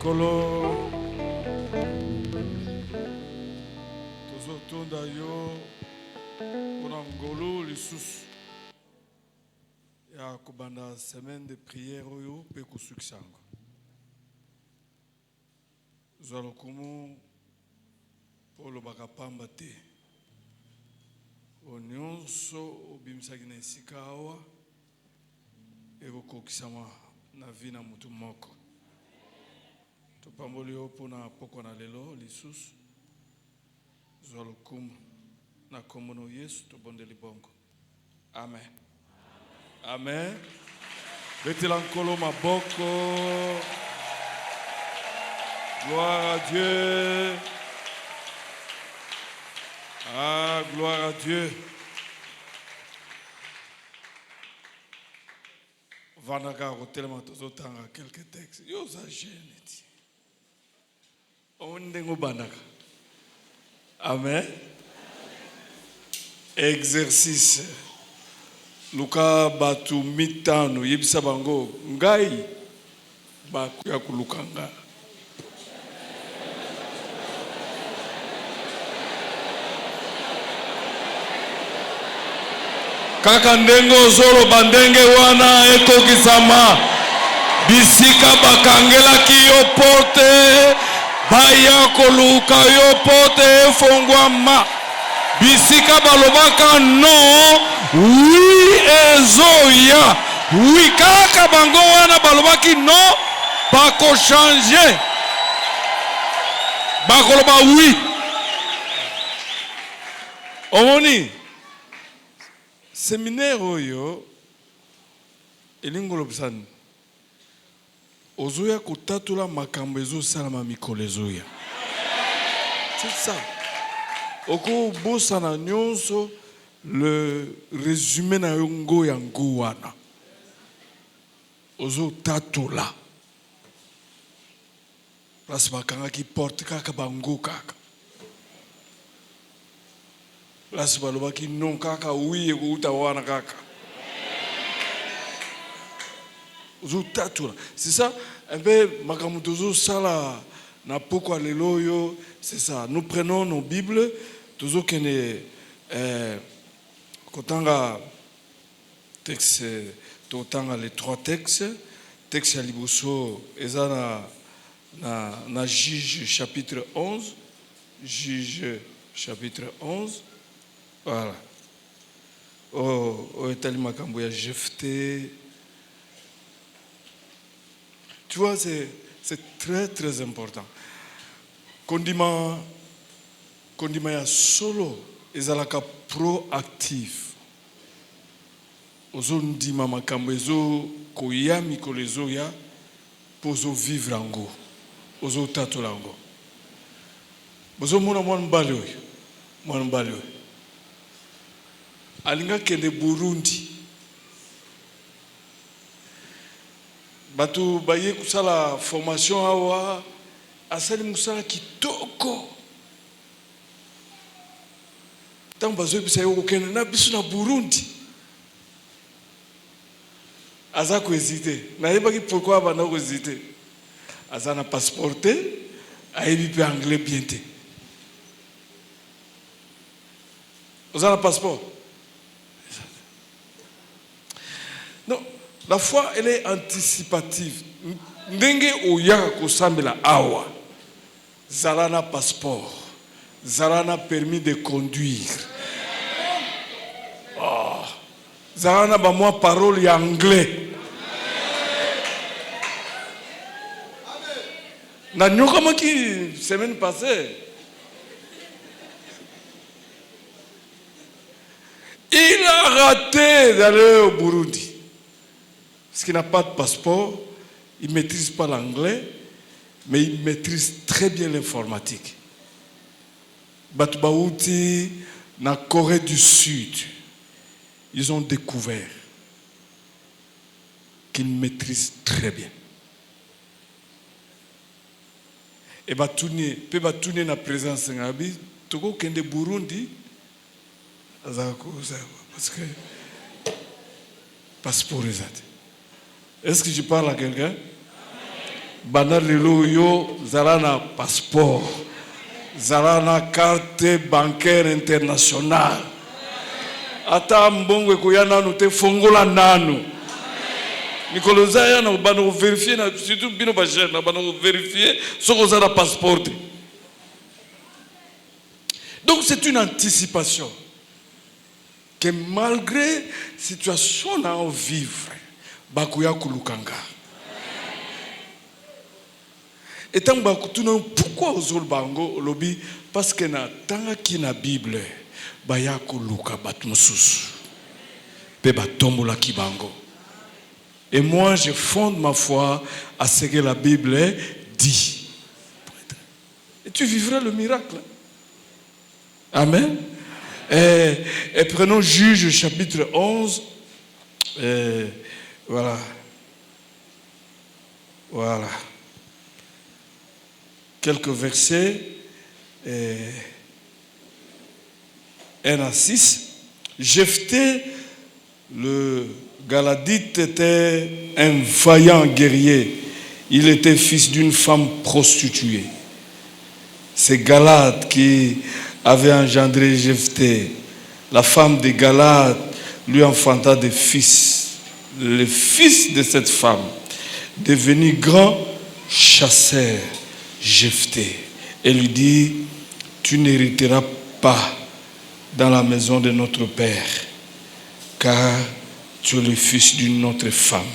Kolo tozotonda yo pona ngolo lisusu ya kobanda semaine de prière oyo pe kusukisa yango zwa lokumu po olobaka pamba te oyo nyonso obimisaki na esika awa ekokokisama na vi na mutu moko. Topamboli yo mpona poko na lelo lisusu zwa lokumu na kombo na Yesu tobondeli bongo. Amen. Amen. Betela nkolo maboko. Gloire à Dieu. Ah, gloire à Dieu. Vanaka kotelema tozotanga quelques textes. Yo za jeune ti. Ondengo banaka. Amen. Exercice. Luka batu mitano yebisa bango ngai bakuya kulukanga. Kaka ndengo zolo bandenge wana ekokisama bisika bakangela ki yo porte baya koluka yo porte efongwama bisika balobaka non oui ezoya oui kaka bango wana balobaki non bako changer bakoloba oui omoni séminaire oyo elingolo bisani ozoya kotatula makambo ezosalama mikolo ezoya. C'est ça. Oko bosana nyonso le résumé na yongo yango wana ozo tatula place bakangaki porte kaka bango kaka place balobaki non kaka oui ekouta wana kaka ozo tatula. C'est ça un peu makambo tozo sala na poko lelo yo. C'est ça, nous prenons nos Bibles tozo kene kotanga texte totanga les trois textes texte ya liboso eza na Juge chapitre 11 Juge chapitre 11 voilà oh etali makambo ya Jephté. Tu vois, c'est très très important. Kondima ya solo ezalaka proactif. Ozo ndima makambo ezo koya mikolo ezo ya pozo vivre ango. Ozo tatola ango. Bozo mona mwana mbali oyo. Alinga kende Burundi. Batu baye kusala formation awa asali musala kitoko. Tant bazo bisa yo kokende na biso na Burundi. Aza ko hésiter. Na yebaki pourquoi bana ko hésiter. Aza na passeporté, ayebi pe anglais bien te. Aza na passeport. Non, la foi elle est anticipative. Ndenge oya ko sambela awa. Zalana passeport. Zalana permis de conduire. Oh. Zalana ba moi parole ya anglais. Na nyokama ki semaine passée. Il a raté d'aller au Burundi. Parce qu'il n'a pas de passeport, il ne maîtrise pas l'anglais, mais il maîtrise très bien l'informatique. Batubauti, na Corée du Sud, ils ont découvert qu'ils maîtrisent très bien. Et batuni, pe batuni na présence ngabi, toko kende Burundi, parce que passeport est. Est-ce que je parle à quelqu'un? Bana lelo yo zalana passeport. Zalana carte bancaire internationale. Ata mbongo ekoya nanu te fongola nanu. Mikolo zaya na bana vérifier na surtout bino ba jeune na bana vérifier soko za passeport. Donc c'est une anticipation que malgré situation à vivre, bakuya kulukanga. Et tant que pourquoi aux bango lobby parce que na tanga ki na Bible baya kuluka batmusus pe batombola kibango. Et moi je fonde ma foi à ce que la Bible dit. Et tu vivras le miracle. Amen. Et prenons Juge chapitre 11. Voilà. Voilà. Quelques versets. 1 à 6. Jephthé, le Galadite, était un vaillant guerrier. Il était fils d'une femme prostituée. C'est Galad qui avait engendré Jephthé. La femme de Galad lui enfanta des fils. Le fils de cette femme, devenu grand chasseur, Jephthé, et lui dit: tu n'hériteras pas dans la maison de notre père, car tu es le fils d'une autre femme.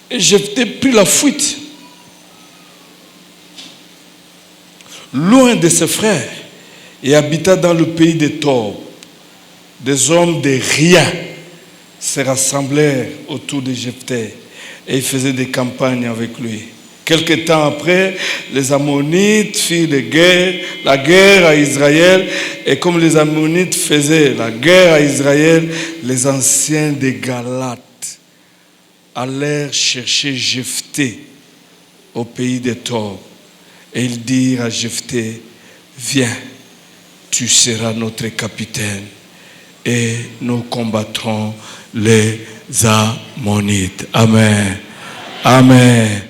Et Jephthé prit la fuite, loin de ses frères, et habita dans le pays des Tob. Des hommes de rien se rassemblèrent autour de Jephthé et ils faisaient des campagnes avec lui. Quelque temps après, les Ammonites firent la guerre à Israël, et comme les Ammonites faisaient la guerre à Israël, les anciens de Galates allèrent chercher Jephthé au pays des Tob. Et ils dirent à Jephthé: viens, tu seras notre capitaine et nous combattrons les Ammonites. Amen. Amen.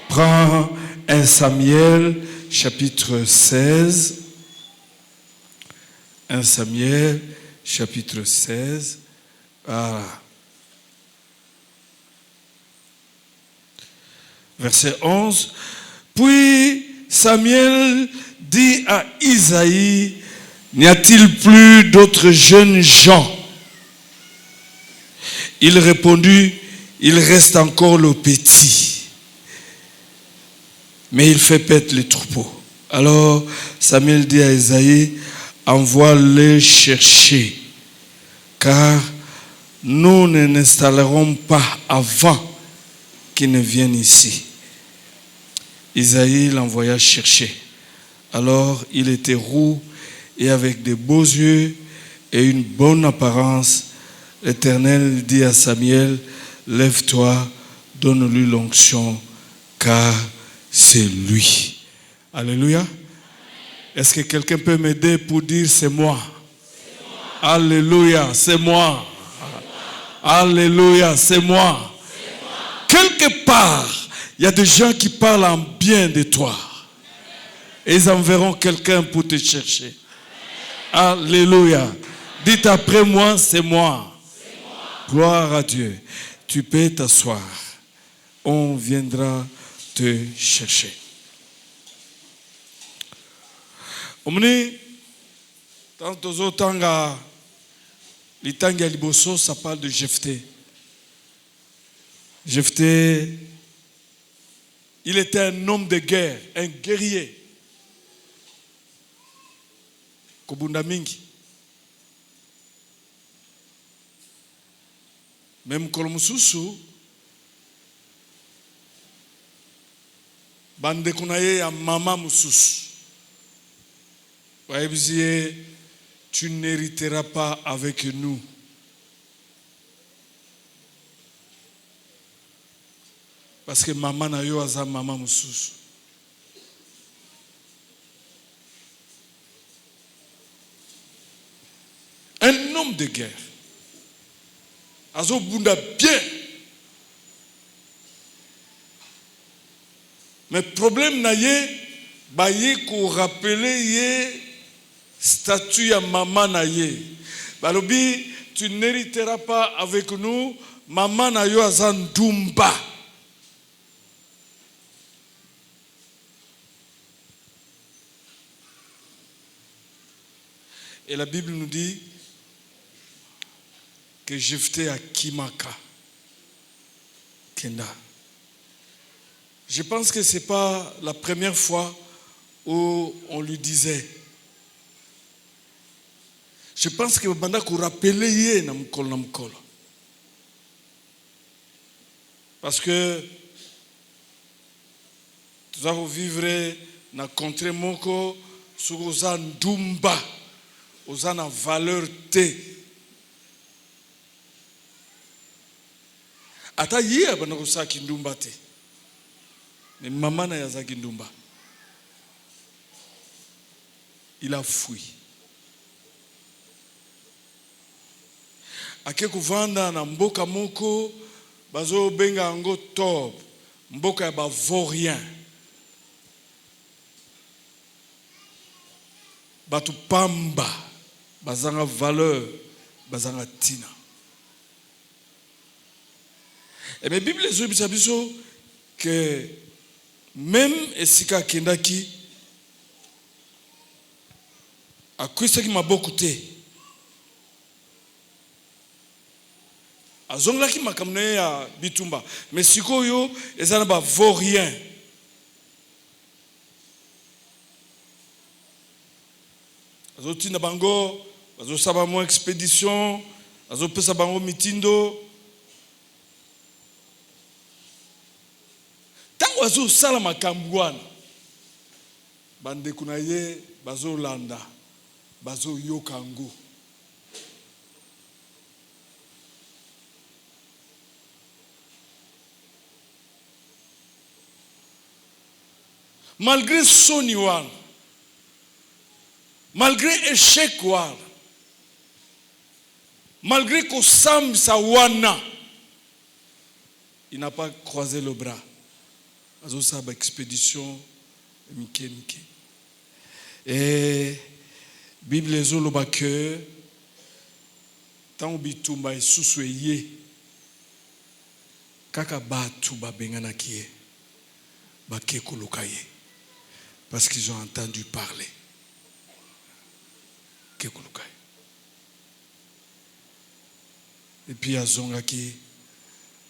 Prends 1 Samuel chapitre 16. 1 Samuel chapitre 16. Voilà. Verset 11. Puis Samuel dit à Isaïe: n'y a-t-il plus d'autres jeunes gens? Il répondit: il reste encore le petit, mais il fait paître les troupeaux. Alors Samuel dit à Isaïe: envoie-les chercher, car nous ne n'installerons pas avant qu'ils ne viennent ici. Isaïe l'envoya chercher. Alors il était roux et avec de beaux yeux et une bonne apparence. L'Éternel dit à Samuel: lève-toi, donne-lui l'onction, car c'est lui. Alléluia. Est-ce que quelqu'un peut m'aider pour dire: c'est moi? Alléluia, c'est moi. Alléluia, c'est moi. Quelque part, il y a des gens qui parlent en bien de toi. Et ils enverront quelqu'un pour te chercher. Alléluia. Dites après moi: c'est moi. Gloire à Dieu. Tu peux t'asseoir. On viendra te chercher. Omni, tant autant l'itanga liboso, ça parle de Jephthé. Jephthé, il était un homme de guerre, un guerrier. Kobunda mingi. Même Kolomususu, bande kunaye ya mama mususu. Waebizie, tu n'hériteras pas avec nous. Parce que maman na yo aza mama mususu. Un homme de guerre. Azo bunda bien. Mais problème na ye, ba ye ko rappeler ye statut ya maman na ye. Balobi, tu n'hériteras pas avec nous, maman na yo aza ndumba. Et la Bible nous dit que Jephthé a Kimaka. Kenda. Je pense que ce n'est pas la première fois où on lui disait. Je pense que banda ko rappeler ye na mkolo. Parce que tu vas vivre na contrée moko sur oza ndumba, oza na valeur te. Ata ye abana ko saki ndumba te. Mais maman na yazaki ndumba. Il a fui. Ake kuvanda na mboka moko bazo benga ango Tob, mboka ya bavorien. Batu pamba bazanga valeur, bazanga tina. Et mais Bible les que même esika kendaki akwisa ki maboko te. Azongaki makamne ya bitumba, mais sikoyo ezana ba vaurien. Azotina bango, azo saba mo expédition, azo pesa bango mitindo. Tango azo sala makambu wana. Bande kuna ye bazo landa, bazo yokango. Malgré son wana, malgré échec wana, malgré qu'on sambe sa wana, il n'a pas croisé le bras. Azo sa ba expédition mike. Et Bible ezoloba que tant bitumba esusu ye kaka batu ba bengana kiye ba kekoluka ye. Parce qu'ils ont entendu parler. Et puis azongaki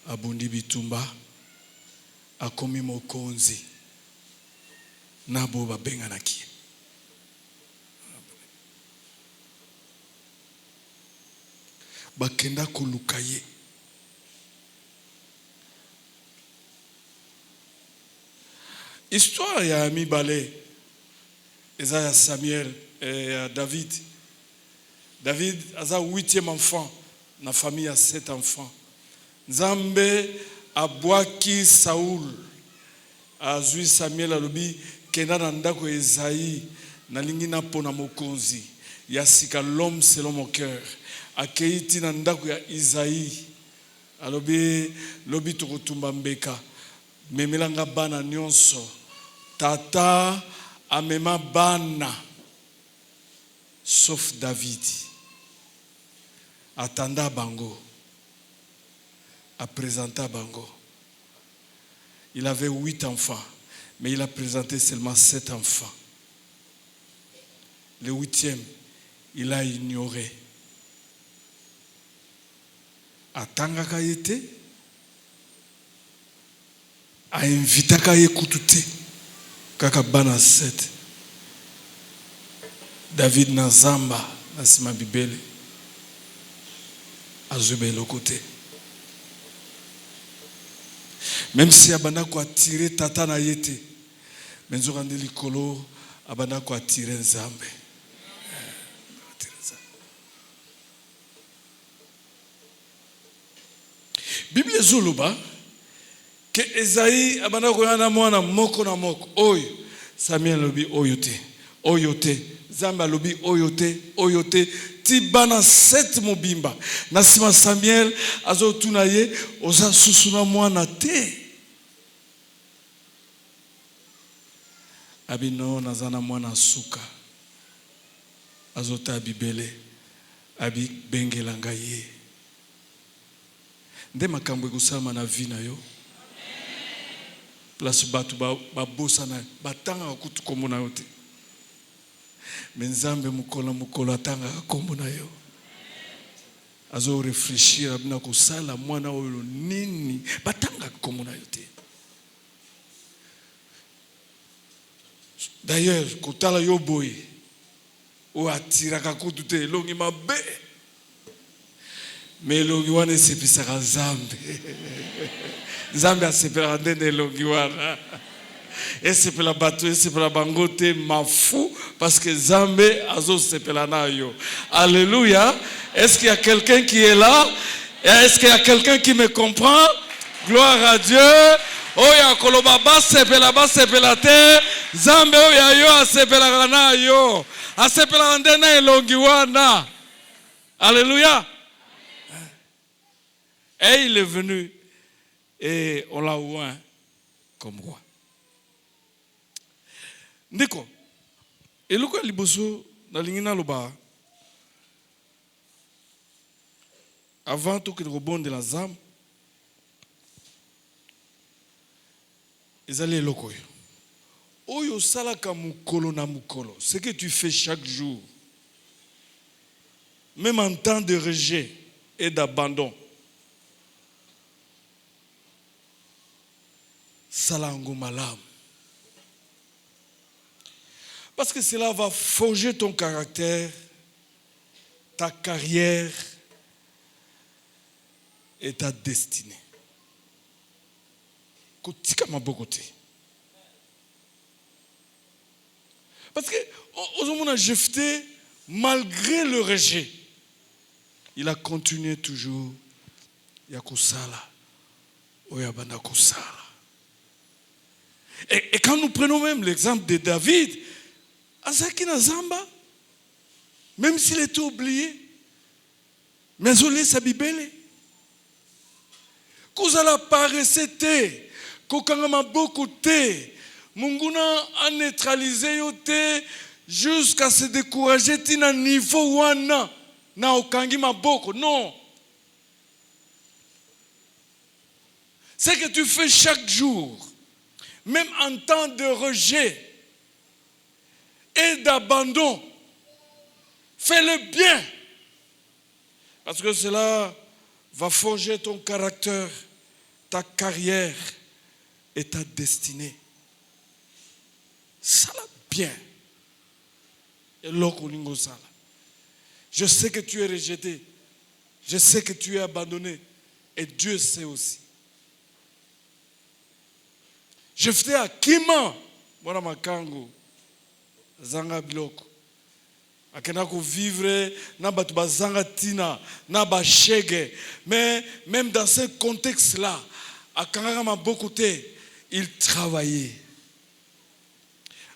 abundi bitumba akomi mokonzi nabo babenganaki. Bakenda koluka ye. Histoire ya mibale eza ya Samuel et David. David aza 8e enfant na famille à 7 enfants. Nzambe abwaki Saoul azui Samuel alobi kenda na ndako Esaïe nalingi na pona mokonzi ya sika l'homme selon mon cœur akeiti na ndako ya Isaïe alobi lobi tokotumba mbeka memelanga bana nyonso tata amema bana sauf David attenda bango a présenté bango. Il avait 8 enfants mais il a présenté seulement 7 enfants. Le 8e il a ignoré. Atangaka yete a invité ka yekutute kaka bana 7. David na zamba na sima bibele azube le côté. Même si abana ko attirer tata na yete menzo kandeli kolo abana ko attirer nzambe. Bible zuluba que Esaïe abana ko yana mwana moko na moko oyo Samuel lobi oyote Zamba lobi oyote ti bana 7 mobimba na sima Samuel azo tunaye oza susuna mwana te. Abino nazana mwana suka. Azota bibele. Abi bengelanga ye. Nde makambo ekusama na vie na yo. Place batu babosa na batanga kutu komona yo te. Menzambe mukolo atanga komona yo. Azo réfléchir abina kusala mwana oyo nini batanga komona yo te. D'ailleurs, kotala yo boy o atiraka kutu te longi mabe. Mais longi wana sepisaka Nzambe. Nzambe asepela ndende longi wana. Esepela bato esepela bango te mafu parce que Nzambe azo sepela na yo. Alléluia. Est-ce qu'il y a quelqu'un qui est là? Est-ce qu'il y a quelqu'un qui me comprend? Gloire à Dieu. Oya koloba basepela te. Nzambe oya yo asepela na yo. Asepela ndende longi wana. Alléluia. Et il est venu et on l'a oint comme roi. Ndiko, eluko liboso na lingina loba. Avant tout que le rebond de la zame, ils allaient eloko yo. Oyo salaka mukolo na mukolo, ce que tu fais chaque jour, même en temps de rejet et d'abandon. Salango malam. Parce que cela va forger ton caractère, ta carrière et ta destinée. Kotika mabokote. Parce que on a jeté malgré le rejet. Il a continué toujours. Yakusala. Oyabanda kusala. Et quand nous prenons même l'exemple de David, Azaki Nazamba, même s'il était oublié, mais Zolé Sabibele, Kozala paraissait te, Kokangama beaucoup te, Munguna a neutralisé yote, jusqu'à se décourager, tina niveau wana, na okangi maboko, non. Ce que tu fais chaque jour, même en temps de rejet et d'abandon, fais-le bien. Parce que cela va forger ton caractère, ta carrière et ta destinée. Ça va bien. Et l'okolingo sala. Je sais que tu es rejeté. Je sais que tu es abandonné. Et Dieu sait aussi. Je fais à Kima, mwana makango, zanga biloko. Akena ko vivre na batu bazanga tina, na ba shege. Mais même dans ce contexte-là, akanga maboko te, il travaillait.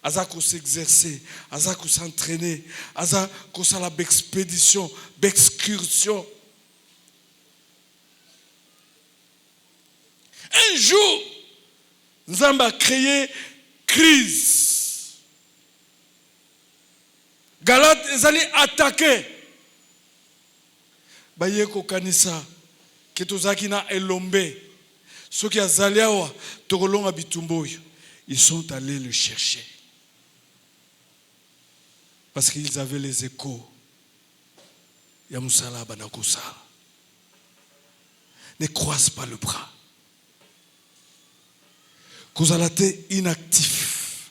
Azako s'exercer, azako s'entraîner, azako sala b'expédition, b'excursion. Un jour, Nzamba a créé crise. Galate, ils allaient attaquer. Bayeko kanisa, ketozaki na elombe. Ceux qui azali awa, tokolonga bitumboyo, ils sont allés le chercher. Parce qu'ils avaient les échos. Yamusala banakosa. Ne croise pas le bras. Kozalate inactif.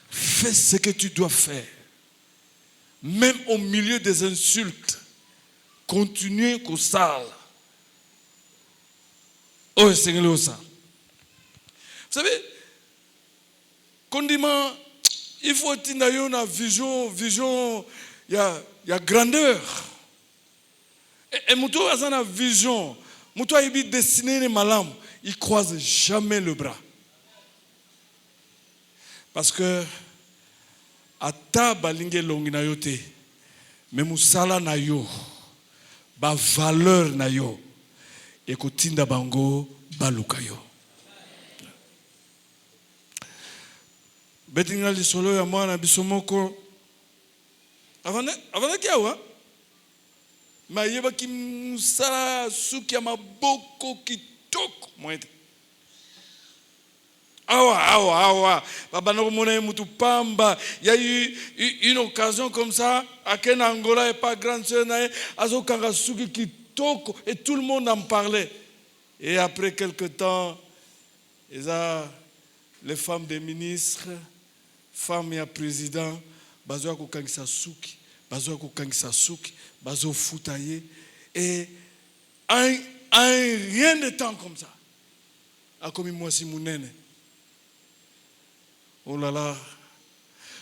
Fais ce que tu dois faire. Même au milieu des insultes. Continue Kosal. Oh, Seigneur, vous savez, condiment, il faut une vision, il y a grandeur. Et Moutou a une vision. Moutou a une destinée malam. Il ne croise jamais le bras. Parce que ata balinge longi na yo te, mais musala na yo, ba valeur na yo, ekotinda bango baluka yo. betinga lisolo ya mwana bisomoko avana kiawa mayeba ki musala suki ya maboko kitoko mwete awa babana komona mutu pamba. Il y a eu une occasion comme ça à Ken Angola et pas grande sœur nae azokanga suki kitoko et tout le monde en parlait. Et après quelque temps les femmes des ministres, femmes et présidents, bazo ko kangisa suki, bazo futaye et en rien de temps comme ça. A comme moi si munene. Oh là là.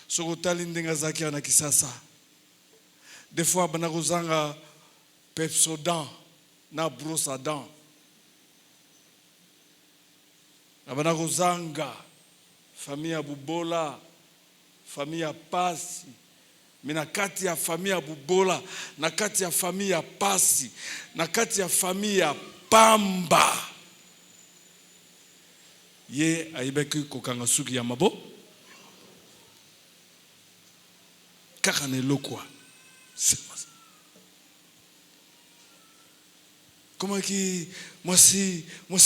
Sokotali ndenga zaki ana kisasa. Des fois banakozanga Pepsodent na brosse à dents. Banakozanga famille ya bubola, famille ya pasi. Mais na kati ya famille ya bubola, na kati ya famille ya pasi, na kati ya famille ya pamba. Ye aibeki kokanga suki ya mabo. Kaka ne lokwa. Comment qui moi si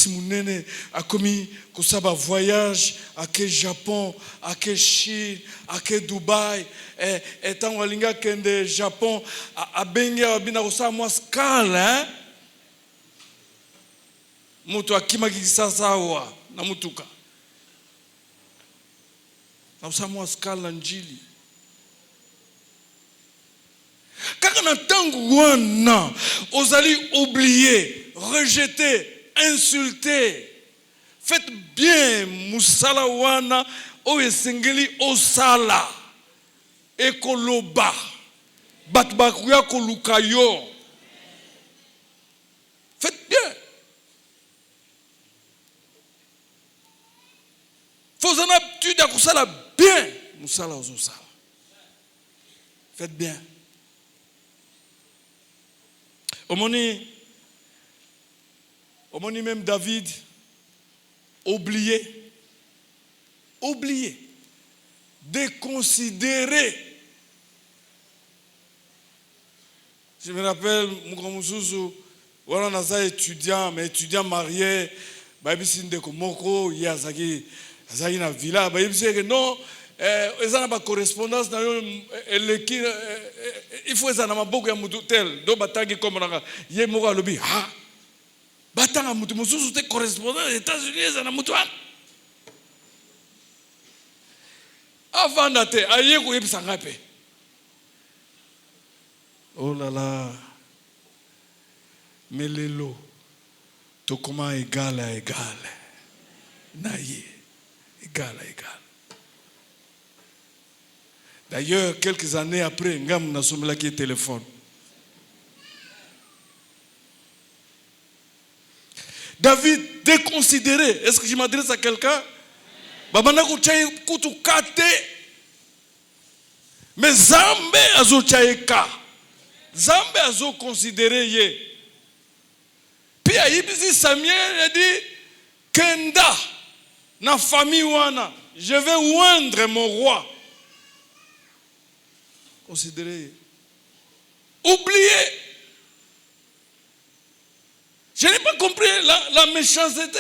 munene a commis que ça va voyage à quel Japon, à quel Chine, à quel Dubaï et tant walinga kende Japon a benga bina kosa moi skala mutu akima kisasa wa na mutuka na kosa moi skala njili. Quand on tangu wana, vous allez oublier, rejeter, insulter. Faites bien musala wana o esengeli osala ekoloba batbakuya kolukayo. Faites bien. Faut en habitude à kusala bien musala osala. Faites bien. Omoni même David, oublié, déconsidéré. Je me rappelle, Moukamousouzou, voilà, on a étudiant, mais étudiant marié, Baïbisi Ndeko Moko, Yazagi, na villa, Baïbisi, non, ils ont pas correspondance, il faut que ma beaucoup ya mutu tel do batangi comme na ye moko lobi ha batanga mutu mususu te correspondant aux États-Unis za na mutu avant d'ate aye ko yebisa ngape. Oh là là, mais lelo to comment égal à égal naye égal à égal. D'ailleurs, quelques années après, Ngam n'a sommet qui téléphone. David déconsidéré. Est-ce que je m'adresse à quelqu'un? Babana kuchai kutu kate. Mais Zambe azo chaika. Zambe azo considéré ye. Puis Aïbisi Samuel a dit Kenda na famille wana, je vais oindre mon roi. Considérez. Oubliez. Je n'ai pas compris la méchanceté.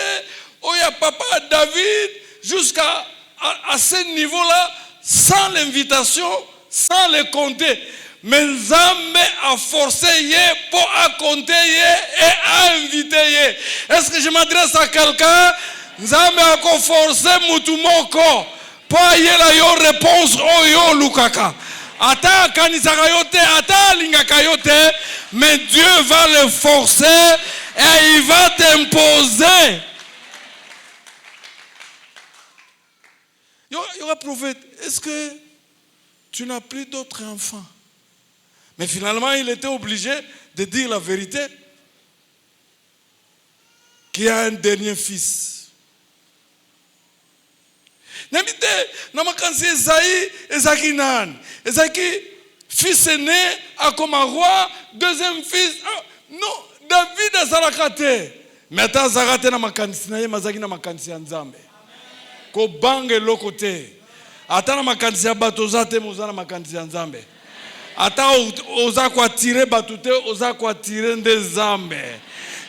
Oh, il y a papa David jusqu'à ce niveau-là, sans l'invitation, sans le compter. Mais Nzambe a forcé pour compter et à inviter. Est-ce que je m'adresse à quelqu'un? Nzambe a forcé Mutumoko pour y la yo réponse oh yo lukaka. Ata kanisaka yote, ata lingaka yote, mais Dieu va le forcer et il va t'imposer. Il y aura prophète, est-ce que tu n'as plus d'autres enfants? Mais finalement, il était obligé de dire la vérité, qu'il y a un dernier fils. N'habite, namakansi Esaïe, Ezaki Nan. Ezaki, fils aîné, a comme un roi, deuxième fils. Non, David a zarakate. Mais attends, zarakate namakansi naye, mazaki namakansi anzambe. Ko bange lokote. Atana makanisi ya bato zate mozana makanisi ya nzambe. Ata oza kwa tirer batute oza kwa tirer nde nzambe.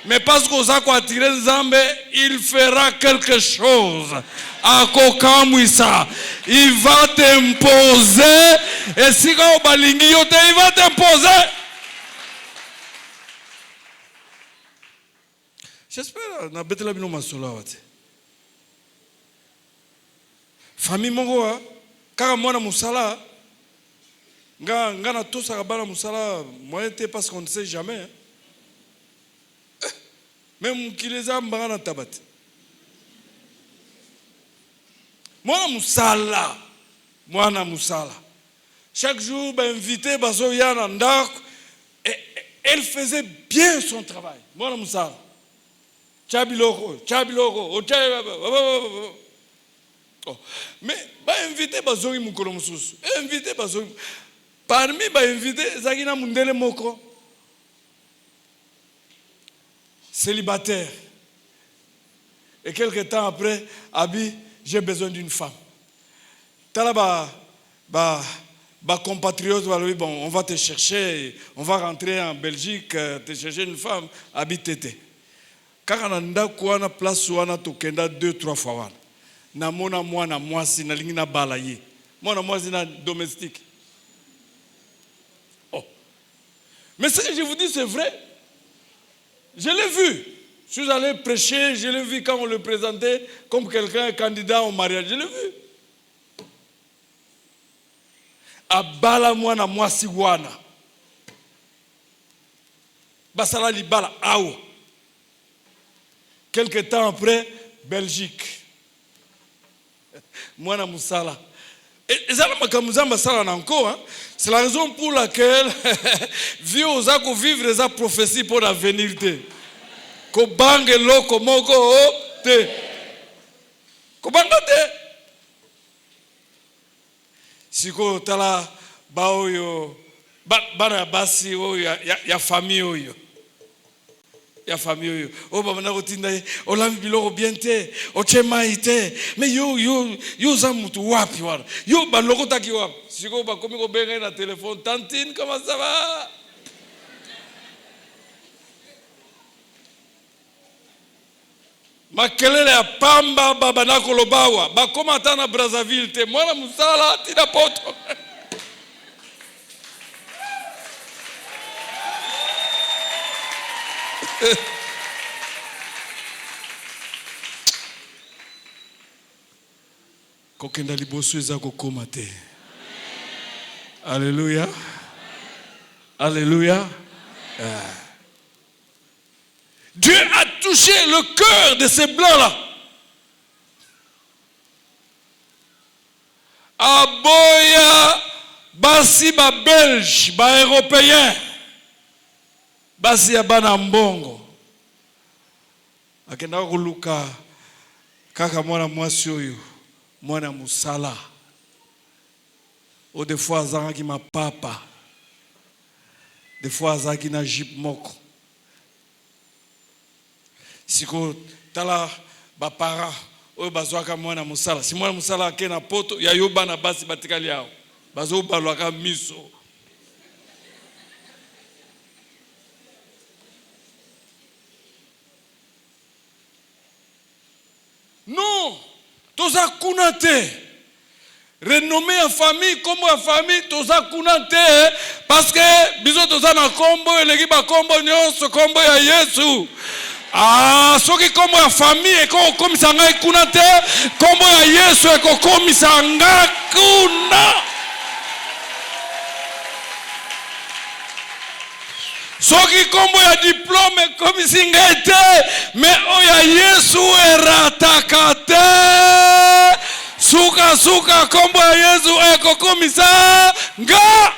Mais parce que oza kwa tirer nzambe, il fera quelque chose. Akokamwisa. Il va t'imposer. Et si ka obalingi yote, il va t'imposer. J'espère na betela bino masola wate. Famille mongo kaka mwana musala nga na tosa bana musala moyen te parce qu'on ne sait jamais. Même kileza mbanga na tabati. Mwana musala. Chaque jour ba invité bazo yana ndako et elle faisait bien son travail. Mwana musala. Chabiloko. Oh. Mais ba invité bazongi mukolo mususu. Invité bazongi. Parmi ba invité zakina mundele moko. Célibataire. Et quelques temps après, Abi, j'ai besoin d'une femme. Tala ba compatriote bon, on va te chercher, on va rentrer en Belgique, te chercher une femme, Abi tete. Kaka na ndako wana place wana tokenda 2-3 fois wana. Na mona mwana mwasi na lingi na bala ye. Mwana mwasi na domestique. Oh. Mais ce que je vous dis c'est vrai. Je l'ai vu. Je suis allé prêcher, je l'ai vu quand on le présentait comme quelqu'un candidat au mariage. Je l'ai vu. Abala mwana mwasi wana. Basala li bala awa. Quelque temps après, Belgique. Mwana musala. Et ça c'est la raison pour laquelle vieux osako vivre les prophéties pour l'avenir. Ko bange loko moko te. Ko banga te. Siko tala ba oyo bana basi oyo ya famille oyo. Ya famille oyo o baba na kotinda o lambi biloko bien te o chema ite mais yo za mutu wapi wana yo ba lokota ki wapi siko ba komi ko benga na téléphone tantine comment ça va makelele ya pamba baba na kolobawa ba koma ta na Brazzaville te mwana musala tina poto kokenda liboso eza kokoma te. Alléluia. Alléluia. Dieu a touché le cœur de ces blancs-là. Aboya basi ba belge, ba européen. Basi ya bana mbongo. Akenda kuluka kaka mwana mwasi oyo, mwana musala. O des fois azaki ma papa. Des fois azaki na jip moko. Siko tala ba para oyo bazwaka mwana musala. Si mwana musala akena poto ya yo bana basi batikali yao. Bazo balwaka miso. Non, toza kunate. Renommé en famille, comme en famille, toza kunate. Parce que, biso toza na kombo, elegi ba kombo nyonso, kombo ya Yesu. Ah, soki kombo ya famille, eko komisanga kunate, kombo ya Yesu, eko komisanga kuna. Soki kombo ya diplôme comme singete mais oya Yesu erataka te suka kombo ya Yesu eko komisa nga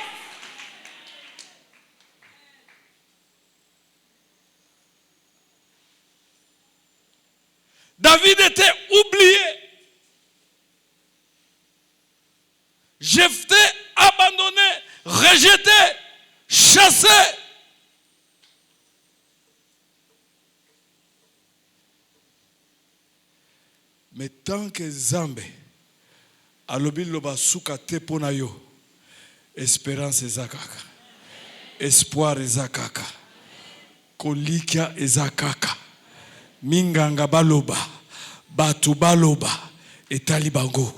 David était oublié. Jephthé abandonné, rejeté, chassé. Mais tant que Zambé alobi loba suka te pona yo. Espérance eza kaka. Espoir eza kaka. Kolikia eza kaka. Minganga baloba. Batu baloba. Etali bango.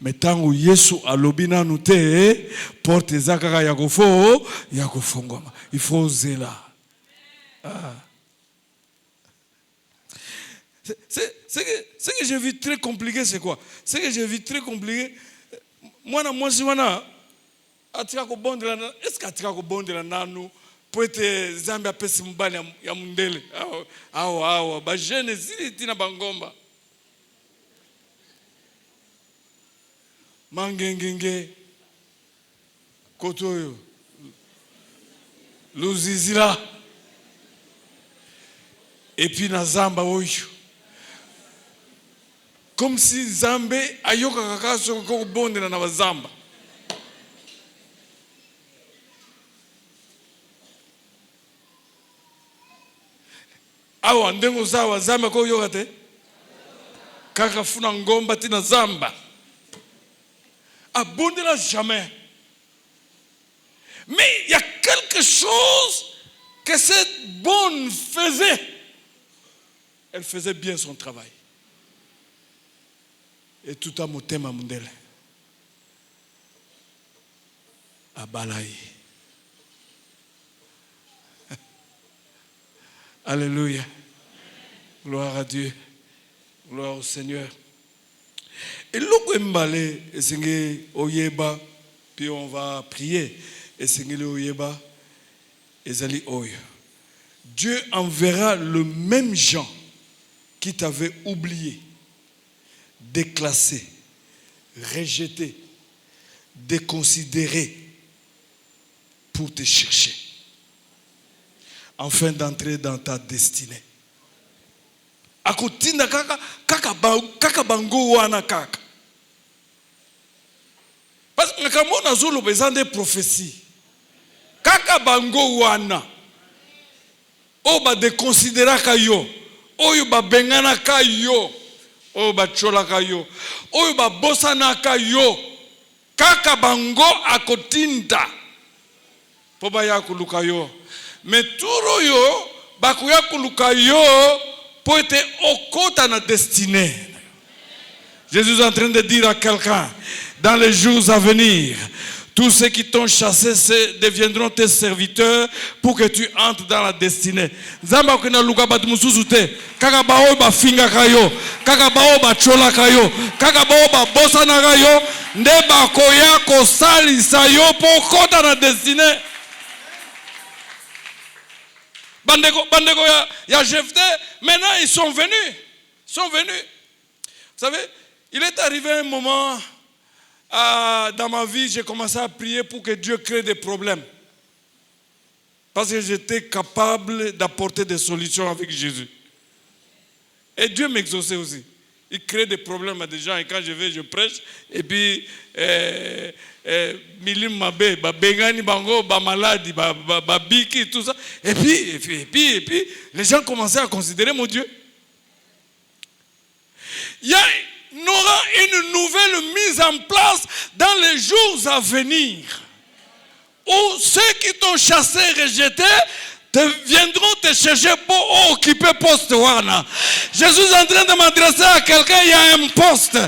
Metango Yesu alobi nanu te. Porte eza kaka ya kofungwama. Il faut oser là. Ce que j'ai vu très compliqué, c'est quoi? Ce que j'ai vu très compliqué, moi, si est-ce qu'atika ko bondela nanu pour être Zambia pesi mbali ya mundele awa ba jeune zili tina bangomba mangengenge kotoyo luzizila et puis na zamba oyo comme si Zambe ayoka kaka ko bondela na bazamba. Awa ndengo zawa zamba ko yoka te kaka funa ngomba tina zamba abondela jamais. Mais il y a quelque chose que cette bonne faisait. Elle faisait bien son travail. Et tout à motema mundele abalaï. Alléluia. Gloire à Dieu. Gloire au Seigneur. Et l'autre mbale esenge oyeba puis on va prier esenge oyeba ezali oyo. Dieu enverra le même Jean qui t'avait oublié, déclassé, rejeté, déconsidéré pour te chercher, afin d'entrer dans ta destinée. Akotinda kaka bango wana kaka. Parce que quand on a zolo besoin des prophéties, kaka bango wana, o ba déconsidéra kayo, oyo ba bengana kayo, oyo ba chola kayo, oyo ba bosana kayo, kaka bango akotinda, po ba ya kuluka yo. Mais tout yo bakuya kuluka yo pour être au côté de la destinée. Jésus est en train de dire à quelqu'un, dans les jours à venir, tous ceux qui t'ont chassé deviendront tes serviteurs pour que tu entres dans la destinée. Zamba kuna luka bat mususu te, kaka bao ba finga kayo, kaka bao ba chola kayo, kaka bao ba bossa na kayo, nde ba koya ko salisa yo pour kota na destinée. Bandeko ya Jephthé, maintenant ils sont venus. Vous savez, il est arrivé un moment dans ma vie, j'ai commencé à prier pour que Dieu crée des problèmes. Parce que j'étais capable d'apporter des solutions avec Jésus. Et Dieu m'exauçait aussi. Il crée des problèmes à des gens et quand je vais, je prêche. Et puis, milim mabe, ba bengani bango, ba maladi, ba biki, tout ça. Et puis, les gens commençaient à considérer mon Dieu. Il y aura une nouvelle mise en place dans les jours à venir. Où ceux qui t'ont chassé, rejeté, viendront te chercher pour occuper poste. Jésus est en train de m'adresser à quelqu'un, il y a un poste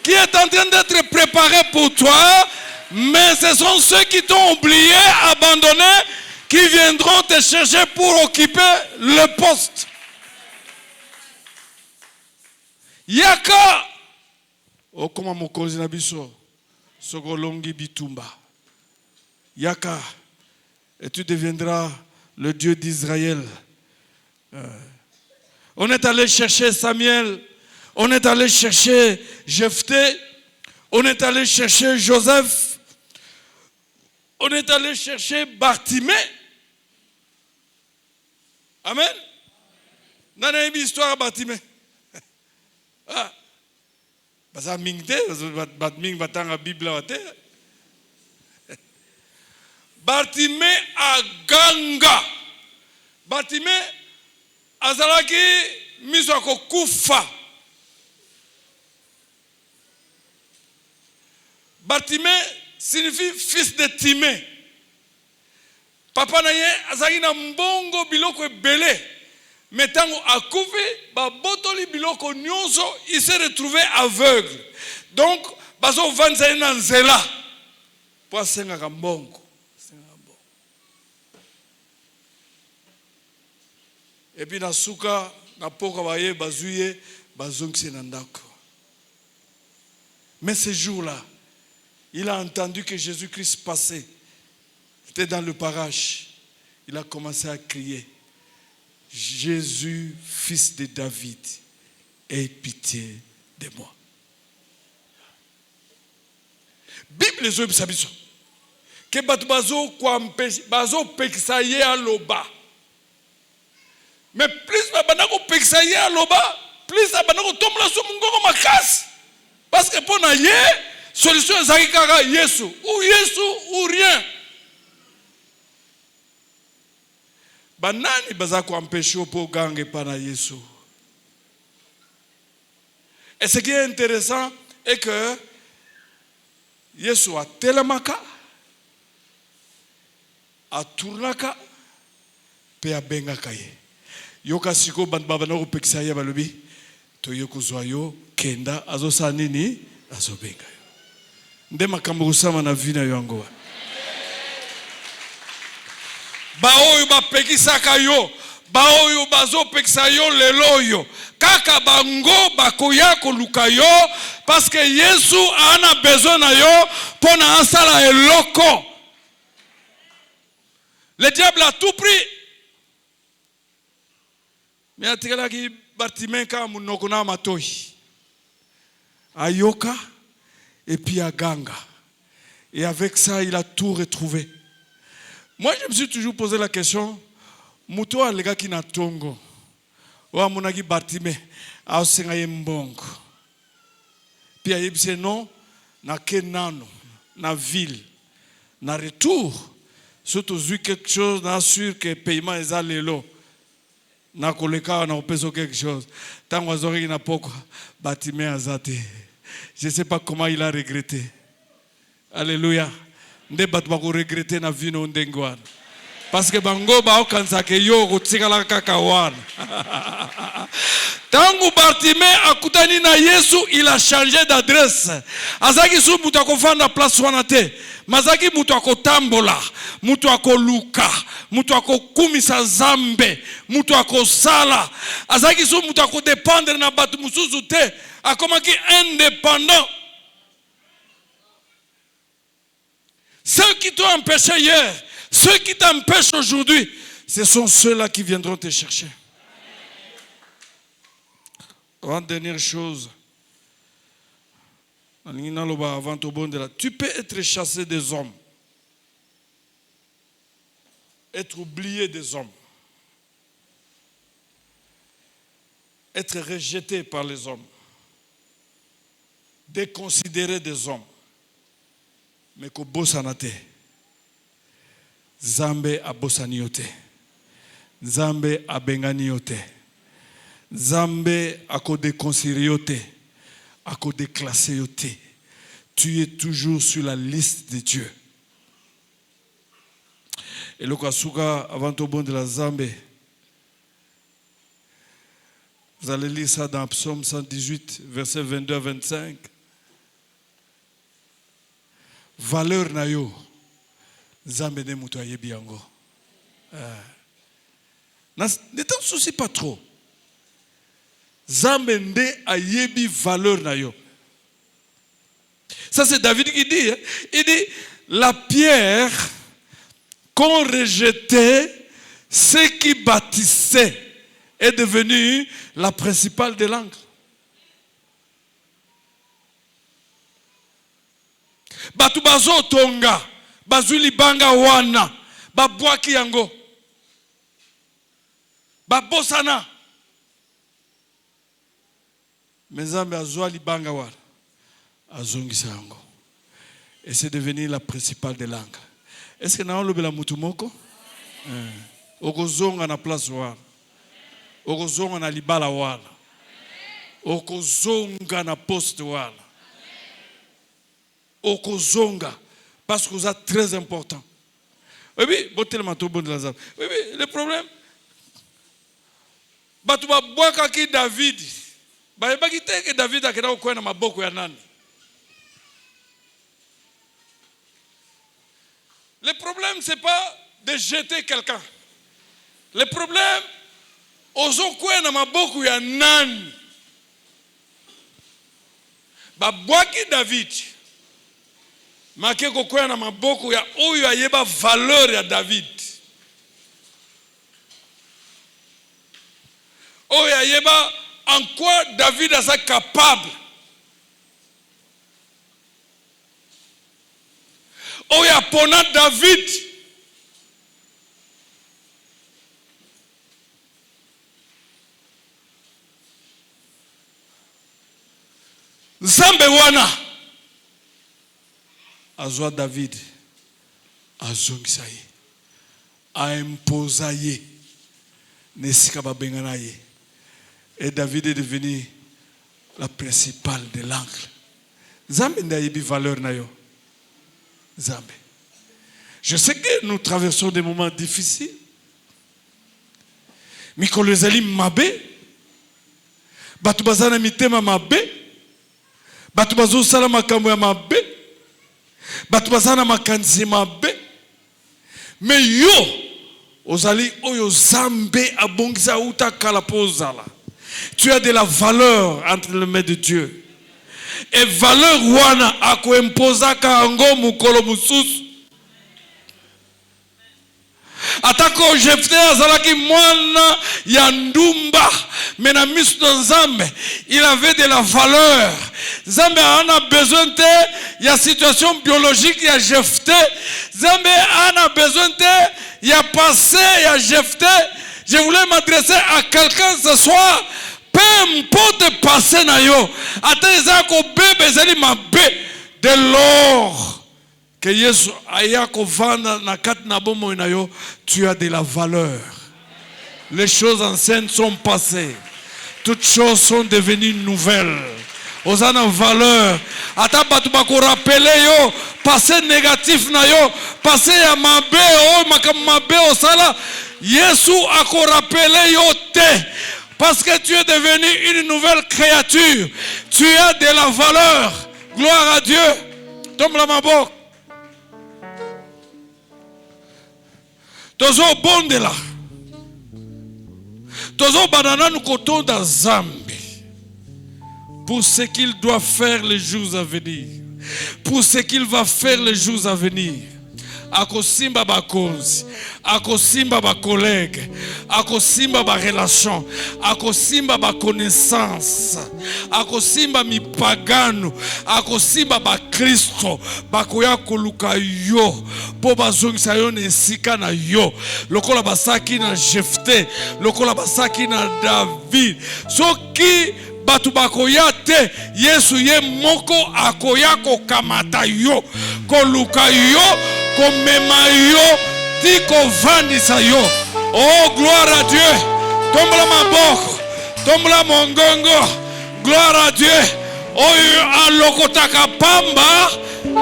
qui est en train d'être préparé pour toi, mais ce sont ceux qui t'ont oublié, abandonné, qui viendront te chercher pour occuper le poste. Yaka okoma mokonzi na biso sokolongi bitumba. Yaka et tu deviendras le Dieu d'Israël. On est allé chercher Samuel, on est allé chercher Jephthé, on est allé chercher Joseph, on est allé chercher Bartimée. Amen. Dans une histoire Bartimée. Ah, baza mingte, batming batanga Bible wate. Bartimée a ganga. Bartimée azalaki miso ko kufa. Bartimée signifie fils de Timée. Papa naye azali na mbongo biloko ebele. Mais tango akufi ba botoli biloko nyonso, il s'est retrouvé aveugle. Donc bazo vanza na nzela. Po asenga ka mbongo. Et puis na suka na poka baye bazuye bazongisi na ndako. Mais ce jour-là, il a entendu que Jésus-Christ passait. Il était dans le parage. Il a commencé à crier. Jésus, fils de David, aie pitié de moi. Bible les oeufs sabiso. Que batubazo kwa bazo pekisa ye aloba. Mais plus babanako pekisa ye aloba, plus babanako tomla so mungongo makasi. Parce que pour na ye solution ezaki kaka Yesu ou rien. Banani baza ko empêcher pour gange pana Yesu. Et ce qui est intéressant est que Yesu a telemaka, a tournaka, pe a bengaka ye. Yoka siko baba na ko pekisa ye balobi to yoko zoyo kenda azo sanini azo benga yo. Nde makambo kusama na vina yango. Baoyo ba pekisaka yo, baoyo bazo pekisa yo lelo yo. Kaka bango bakoya koluka yo parce que Yesu ana besoin na yo pona asala eloko. Le diable a tout pris. Mais atikala ki Bartimée ka munoko na matoi. Ayoka et puis aganga. Et avec ça, il a tout retrouvé. Moi, je me suis toujours posé la question, muto alega ki na tongo. Wa monaki Bartimée a osenga yembongo. Puis a yebise non na kenano, na ville, na retour. Surtout vu quelque chose, na sûr que paiement est allé na koleka na opeso quelque chose. Tango azori na poko Bartimée azate. Je ne sais pas comment il a regretté. Alléluia. Nde batu bako regretter na vino ndengwana. Parce que bango ba okanza ke yo kotikala kaka wana. Tango Bartimée akutani na Yesu, il a changé d'adresse. Azaki su mutu akofanda place wana te. Mazaki mutu akotambola, mutu akoluka, mutu akokumisa zambe, mutu akosala. Azaki su mutu akodépendre na batu mususu te. Akomaki indépendant. Ceux qui t'ont empêché hier, ceux qui t'empêchent aujourd'hui, ce sont ceux-là qui viendront te chercher. Avant dernière chose, avant tu peux être chassé des hommes, être oublié des hommes, être rejeté par les hommes, déconsidéré des hommes. Mais ko bosanate, Zambe abosani yote, Zambe abengani yote, Zambe ako déconsidéré yote, ako déclassé yote. Tu es toujours sur la liste de Dieu. Et le Kasuga avant au bon de la Zambe, vous allez lire ça dans Psaume 118, versets 22 à 25. Valeur na yo Zambe ne mutu ayebi yango. Ne t'en soucie pas trop. Zambe nde ayebi valeur na yo. Ça c'est David qui dit. Il dit la pierre qu'on rejetait, ce qui bâtissait est devenue la principale de l'angle. Batu bazo tonga, bazuli banga wana, babwaki yango, babosana. Mezambe azwali banga wana, azongisa yango. Et c'est devenu la principale de l'angle. Est-ce que na olobela mutu moko? Okozonga na place wana. Okozonga na libala wana. Okozonga na poste wana. okozonga parce que vous êtes très important. Oui, le problème, batu babwaka ki David, bayebaki te ke David akenda kokwenda maboko ya nani. Le problème, ce n'est pas de jeter quelqu'un. Le problème, ozokwenda maboko ya nani. Babwaki David, make kokwenda maboko ya oyo ayeba valeur ya David. Oyo ayeba en quoi David est capable. Oyo apona David. Nzambe wana azwa David azongisa ye aimposa ye nesika babengana ye. Et David est devenu la principale de l'angle. Nzambe ndayebi valeur na yo. Nzambe. Je sais que nous traversons des moments difficiles. Mikolo ezali mabe. Batu bazana mitema mabe. Batu bazo sala makambo ya mabe. Batu bazana makanzi mabe. Mais yo ozali oyo Zambe abongisa uta kala pozala. Tu as de la valeur entre les mains de Dieu. Et valeur wana ako imposa ka ango mukolo mususu. Atako Jephthé azalaki mwana ya ndumba mena misu na Nzambe, il avait de la valeur. Nzambe ana besoin te ya situation biologique ya Jephthé. Nzambe ana besoin te ya passé ya Jephthé. Je voulais m'adresser à quelqu'un ce soir. Peu importe passé na yo, atezako bebe zeli mabe de l'or que Yesu ayako vanda na kat na bomo na yo, tu as de la valeur. Les choses anciennes sont passées. Toutes choses sont devenues nouvelles. Osana valeur. Ata batu bako rappeler yo passé négatif na yo, passé ya mabe o makam mabe osala. Yesu ako rappeler yo te. Parce que tu es devenu une nouvelle créature. Tu as de la valeur. Gloire à Dieu. Tombe la mabok. Tozo bonde la. Tozo banana nous koton dans Zambi. Pour ce qu'il doit faire les jours à venir. Pour ce qu'il va faire les jours à venir. Akosimba bakonzi, akosimba ba collègue, akosimba ba relation, akosimba ba connaissance, akosimba mi pagano, akosimba ba Kristo, bakoya koluka yo, po bazongisa yo nesika na yo, lokola basaki na Jephthé, lokola basaki na David. Soki batu bakoya te, Yesu ye moko akoya kokamata yo, koluka yo, komema yo, tiko vandisa yo. Oh, gloire à Dieu. Tombe la maboko, tombe la mongongo. Gloire à Dieu. Oh, alokotaka pamba,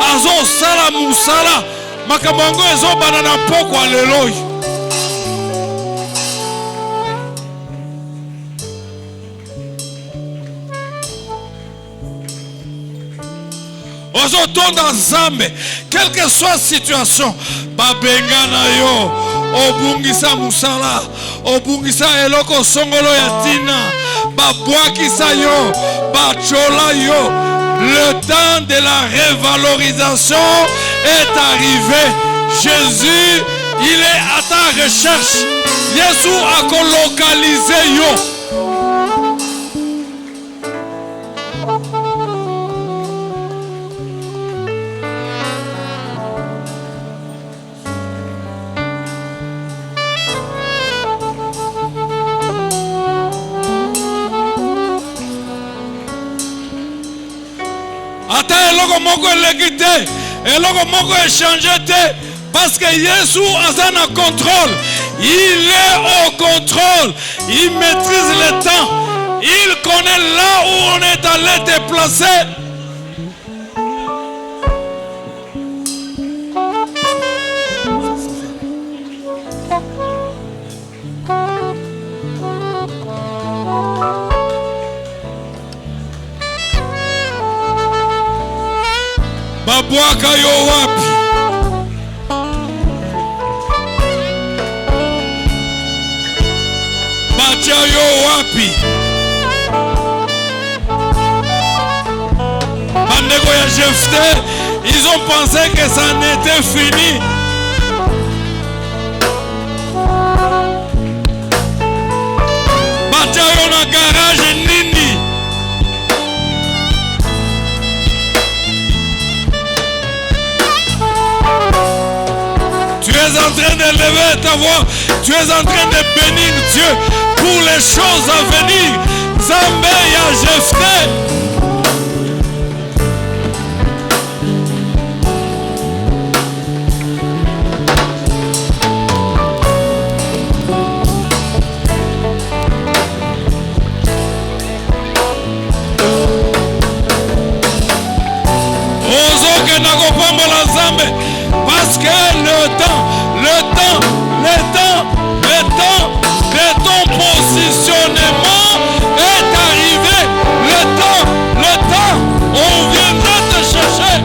azo sala musala, makamongo ezo banana poko aleloi. Dans Zambe, quelle que soit la situation, babengana yo, obungisa musala, obungisa eloko songolo yatina, babwakisa yo, bachola yo. Le temps de la révalorisation est arrivé. Jésus, il est à ta recherche. Jésus a colocalisé yo. Eloko moko elekite, eloko moko échangé te, parce que Jésus a un contrôle. Il est au contrôle. Il maîtrise le temps. Il connaît là où on est allé déplacer. babwaka yo wapi? Batia yo wapi? Bandeko ya Jephté, ils ont pensé que ça n'était fini. Batia yo na garage nini? Tu es en train de lever ta voix, tu es en train de bénir Dieu pour les choses à venir. Zambé ya Jephté. Ozoke na kopambola Nzambe parce que le temps de ton positionnement est arrivé. Le temps, on viendra te chercher.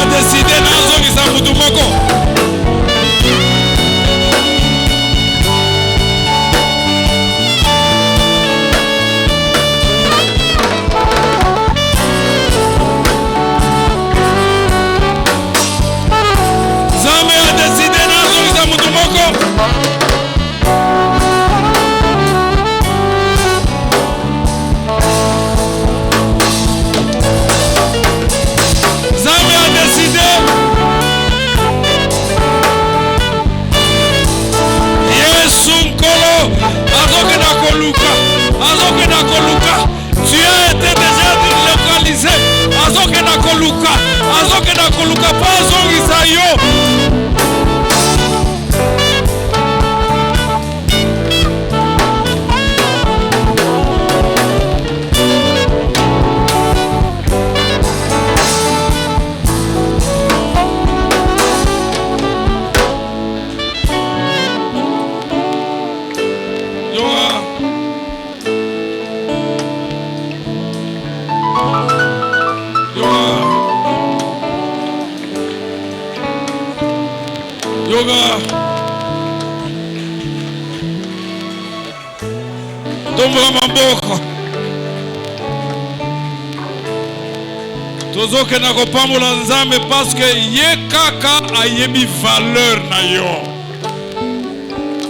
Décidé nazongisa mutu moko. Nzambe a décidé nazongisa mutu moko. Tu as été déjà localisé. Azoke na koluka pas zongisa yo. Yoga. Tombola maboko. Tozoke na kopambola Nzambe parce que ye kaka ayebi valeur na yo.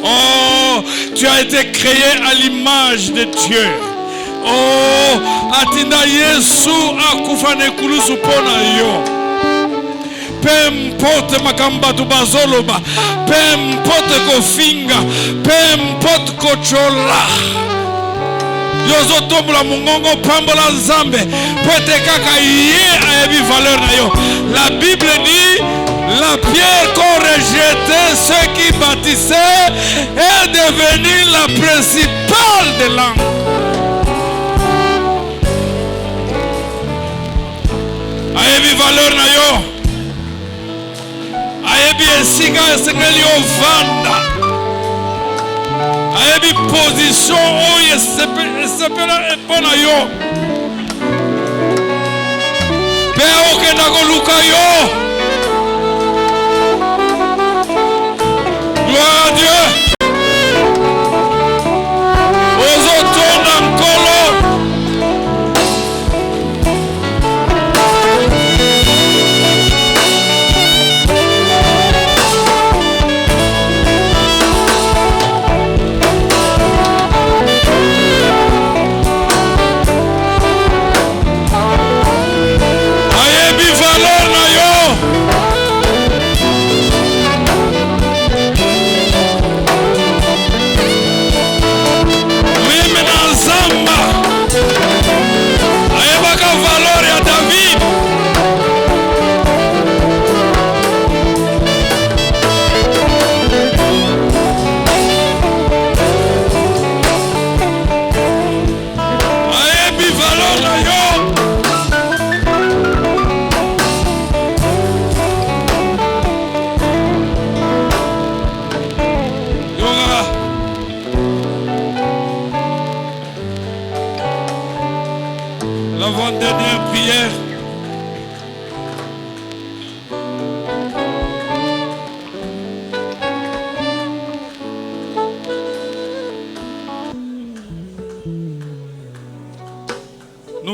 Oh, tu as été créé à l'image de Dieu. Oh, atinda Yesu akufa nekulusu pona yo. Peu importe makamba tu bazoloba, peu importe kofinga, peu importe kochola. Yozo tombola mungongo pambola Nzambe, pote kaka ye ayebi valeur na yo. La Bible dit, la pierre qu'on rejetait, ceux qui bâtissaient, est devenue la principale de l'angle. Ayebi valeur na yo. Ayebi esika esengeli ovanda. Ayebi position oyo esepela epona yo. Pe okenda koluka yo. Gloire à Dieu. Ozotonda nkolo. Ayebi valeur na yo.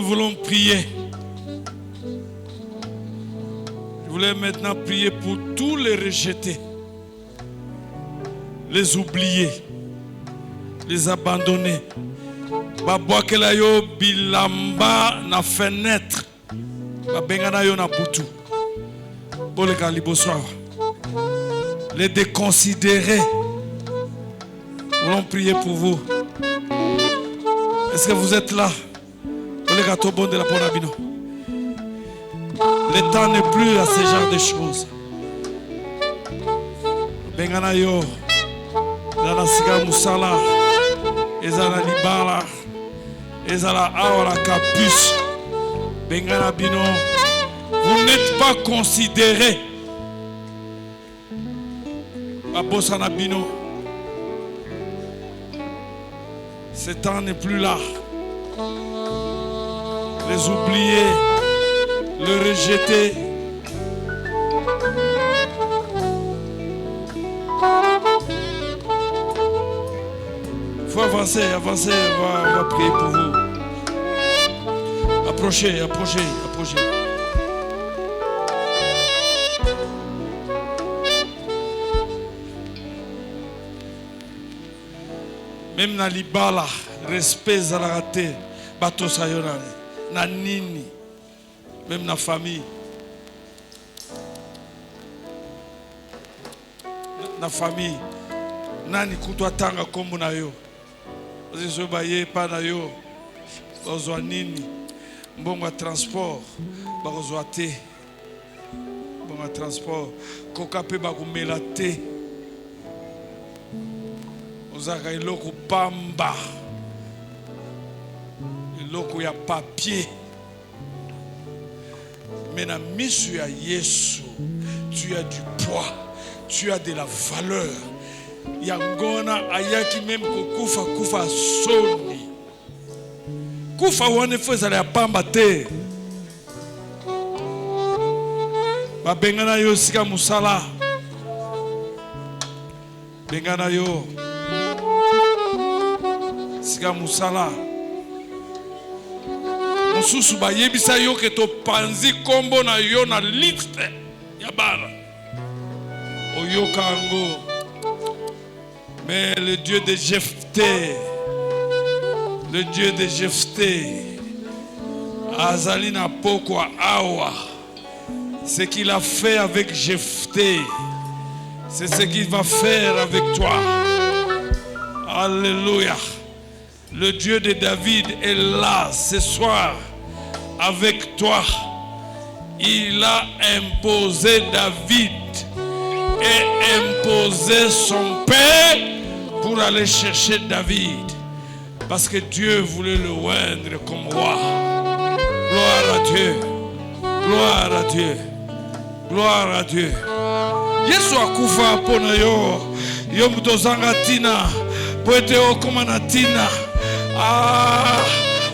Nous voulons prier. Je voulais maintenant prier pour tous les rejetés, les oubliés, les abandonnés. Babouakela yo bilamba na fenêtre. Babengana yo na butu. Boleka libosoa. Les déconsidérés. Nous voulons prier pour vous. Est-ce que vous êtes là? Boleka tobo de la ponabino. Le temps n'est plus à ce genre de choses. Bengana yo. Zana siga musala. Ezana libala. Ezala awa capuce. Bengana bino. Vous n'êtes pas considérés. Abosana bino. Ce temps n'est plus là. Les oubliés, le rejeter. Il faut avancer, avancer, on va prier pour vous. Approchez, approchez, approchez. Même na libala, respect zalagate, bato sayonani, na nini, même na famille. Na famille, nani kutwa tanga kombo na yo. Ozizo baye pa na yo. Ozwa nini, mbongo transport, bakozwa te. Mbongo transport, koka pe bakumela te. Ozaka iloko pamba, iloko ya papier. Mais na misu ya Yesu, tu as du poids, tu as de la valeur. Yangona ayaki même kufa kufa soni. Kufa wane fezala ya pamba te. Ba bengana yo sika musala. Bengana yo sika musala. Mususu ba yebisa yo ke to panzi kombo na yo na liste ya bara. Oyoka ango. Mais le Dieu de Jephthé, le Dieu de Jephthé, Azalina Pokwa Awa, ce qu'il a fait avec Jephthé, c'est ce qu'il va faire avec toi. Alléluia. Le Dieu de David est là ce soir avec toi. Il a imposé David et imposé son père pour aller chercher David. Parce que Dieu voulait le oindre comme roi. Gloire à Dieu. Gloire à Dieu. Gloire à Dieu. Yesu akufa pona yo. Yo mutozanga tina. Poete okoma na tina.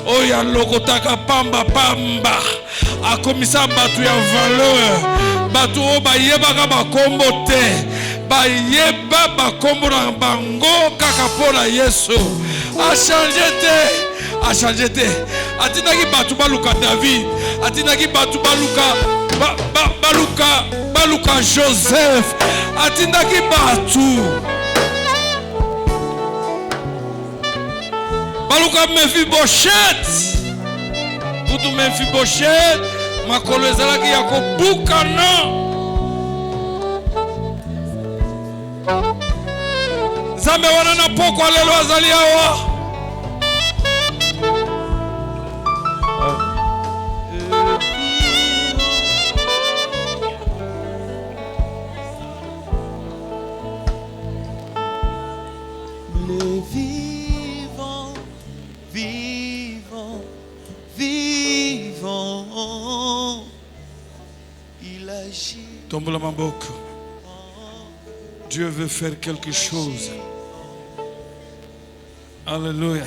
Oya lokotaka pamba pamba. Akomisa batu ya valeur. Batu o bayebaka bakombo te. Bayeba bakombo na bango kaka pona Yesu. A changé te. A changé te. Atinaki batu baluka David. Atinaki batu baluka Joseph. Atinaki batu baluka Mephibosheth. Butu Mephibosheth makolo ezalaki ya kobuka na Nzambe wana na poko alelo azali awa. Le vivant, vivant, vivant, il agit. Tombola maboko. Dieu veut faire quelque chose. Alléluia.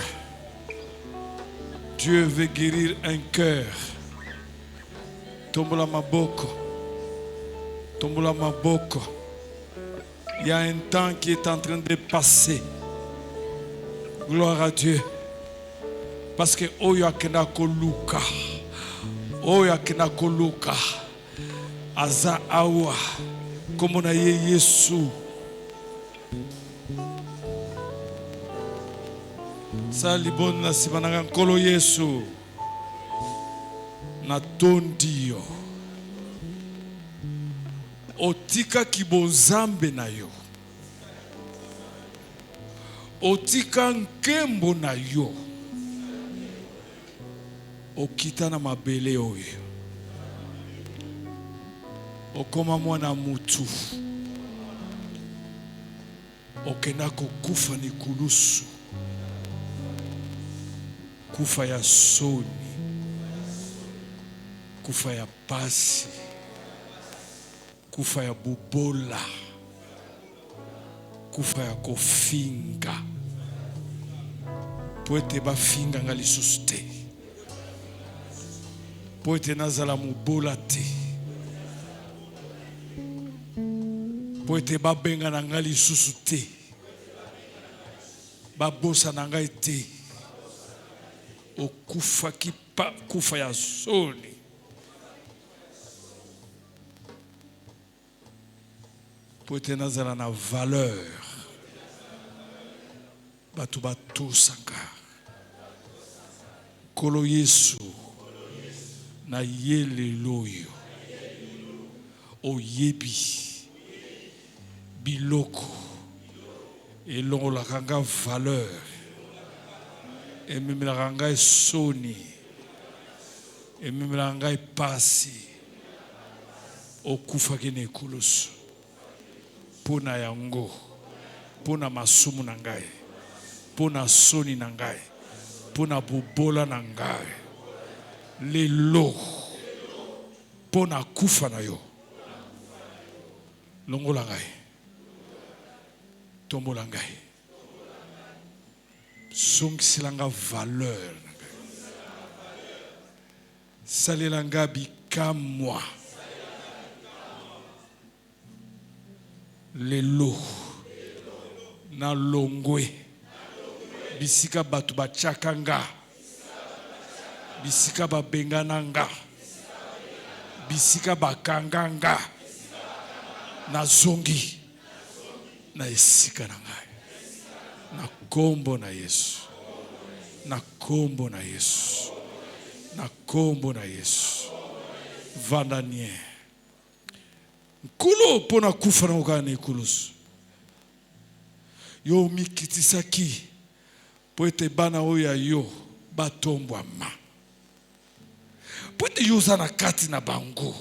Dieu veut guérir un cœur. Tombola maboko. Tombola maboko. Il y a un temps qui est en train de passer. Gloire à Dieu. Parce que oyo akenda koluka. Oyo akenda koluka. Aza awa. Kombo na ye Yesu. Sali bon na sibananga nkolo Yesu. Na tondi yo. Otika kibonzambe na yo. Otika nkembo na yo. Okita na mabele oyo. Okoma mwana mutu. Okenda kokufa ni kulusu. Kufa ya soni. Kufa ya pasi. Kufa ya bubola. Kufa ya kofinga. Poete ba finga nga lisusu te. Poete nazala mubola te. Poete ba benga na nga lisusu te. Ba bosa na nga te. Okufa kipa kufa ya soni. Poete nazala na valeur. Batu batusanga. Kolo Yesu. Na yele loyo. Oyebi. Biloko. Elongo la kanga valeur. Emimi la kanga soni. Emimi la kanga pasi. Okufa kene kulusu. Pona yango. Pona masumu na ngai. Pona soni na ngai. Pona bubola na ngai. Lelo. Pona kufa na yo. Longola ngai. Tombola ngai. Songisilanga valeur na ngai. Salelanga bikamwa. Lelo. Na longwe. Bisika batu bachakanga. Bisika babengananga. Bisika bakanganga. Na zongi. Na esika na ngai. Na kombo na Yesu. Na kombo na Yesu. Na kombo na Yesu. Vandanie. Nkulu pona kufa na ukane kulusu. Yo mikitisaki. Poete bana oya yo. Batombwa ma. Poete yuza na kati na bango.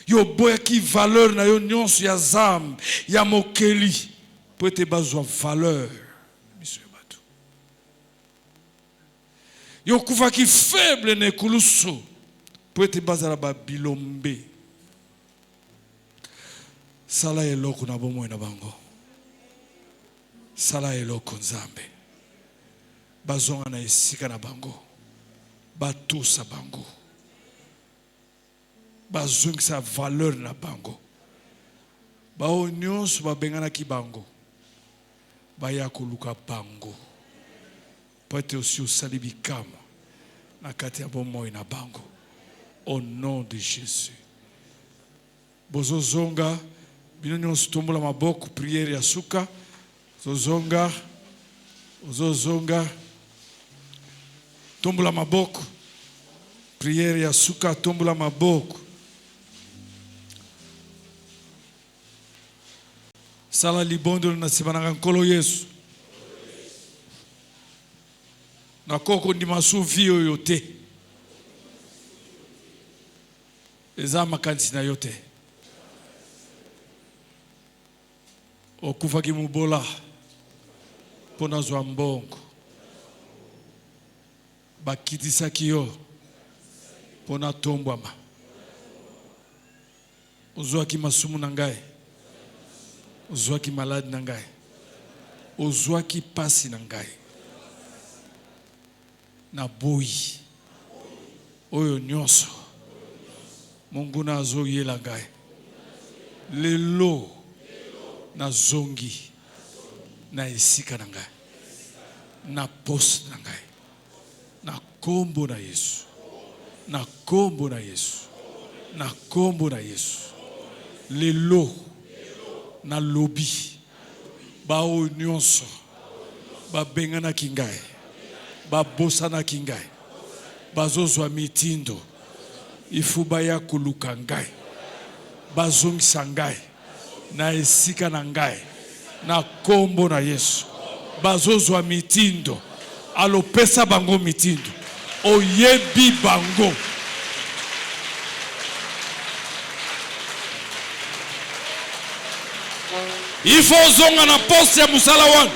Yo boya ki valeur na yo nyonso ya zambe. Ya mokeli. Poete bazwa valeur. Monsieur Batu. Yo kufa ki faible ne kulusu. Poete bazala ba bilombe. Sala eloko na bomo na bango. Sala eloko nzambe. Bazonga na esika na bango. Batusa bango. Bazonga sa valeur na bango. Ba onyonso babengana ki bango. Baya koluka bango. Poete aussi osali bikama. Na kati ya bomo na bango. Au nom de Jésus. Bozo zonga. Bino stombola maboko prière ya suka. Zozonga. Zozonga. Tombola maboko. Prière ya suka tombola maboko. Sala libondo na sibananga nkolo Yesu. Na koko ndimasu vio yote. Eza makanisi na yote. Okufa ki mubola. Pona zwa mbongo. Bakitisa kiyo. Pona tombwama. Ozwa ki masumu na ngai. Ozwa ki malade na ngai. Ozwa ki pasi na ngai. Na boyi. Oyo nyonso. Mungu na azo yela ngai. Lelo. Na zongi. Na esika na ngai. na poste na ngai. Na kombo na Yesu. Na kombo na Yesu. Na kombo na Yesu. Lelo na lobby ba o nyonso ba bengana kingai ba bosana kingai bazozwa mitindo ifuba ya kuluka ngai bazongisa ngai na esika na ngai na kombo na Yesu bazozwa mitindo alopesa bango mitindo oyebi bango il faut zonga na poste ya musala wana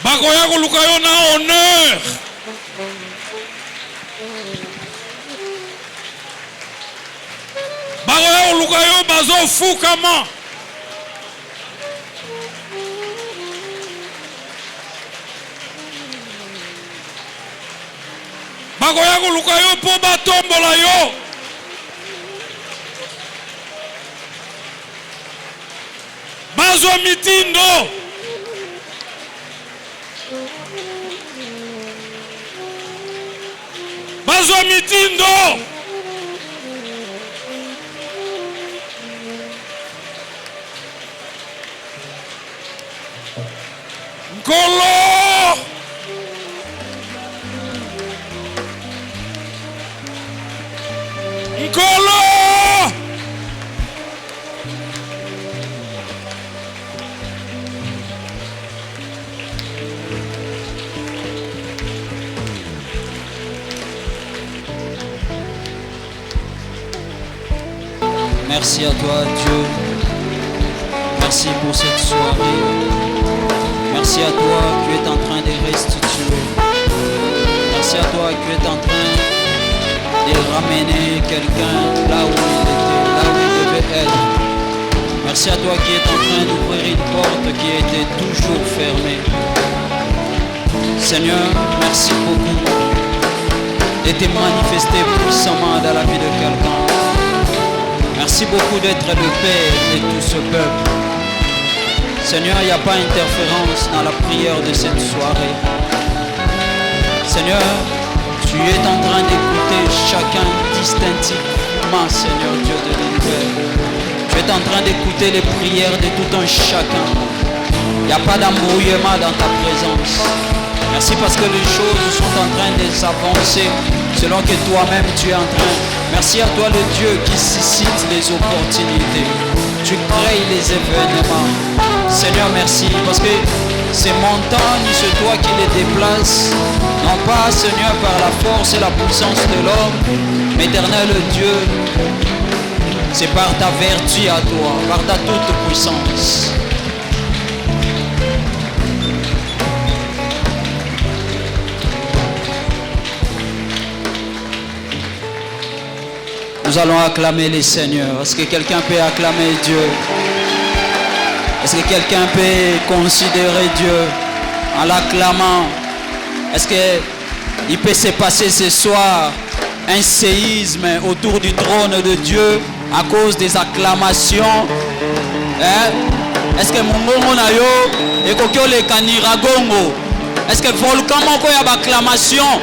bakoya koluka yo na honneur bakoya koluka yo bazofukama bakoya koluka yo mpo batombola yo bazwa mitindo bazwa mitindo nkolo nkolo Merci à toi, Dieu. Merci pour cette soirée. Merci à toi qui es en train de restituer. Merci à toi qui es en train de ramener quelqu'un là où il était, là où il devait être. Merci à toi qui es en train d'ouvrir une porte qui était toujours fermée. Seigneur, merci beaucoup de te manifester puissamment dans la vie de quelqu'un. Merci beaucoup d'être le Père de tout ce peuple. Seigneur, il n'y a pas d'interférence dans la prière de cette soirée. Seigneur, tu es en train d'écouter chacun distinctivement, Seigneur Dieu de l'univers. Tu es en train d'écouter les prières de tout un chacun. Il n'y a pas d'embrouillement dans ta présence. Merci parce que les choses sont en train de s'avancer selon que toi-même tu es en train. Merci à toi le Dieu qui suscite les opportunités. Tu crées les événements. Seigneur, merci parce que ces montagnes, c'est toi qui les déplaces. Non pas, Seigneur, par la force et la puissance de l'homme, mais éternel Dieu, c'est par ta vertu à toi, par ta toute puissance. Nous allons acclamer les seigneurs. Est-ce que quelqu'un peut acclamer Dieu? Est-ce que quelqu'un peut considérer Dieu en l'acclamant? Est-ce qu'il peut se passer ce soir un séisme autour du trône de Dieu à cause des acclamations? Est-ce que Mungongo na yo et kokyo le kaniragongo? Est-ce que volcan moko ya acclamation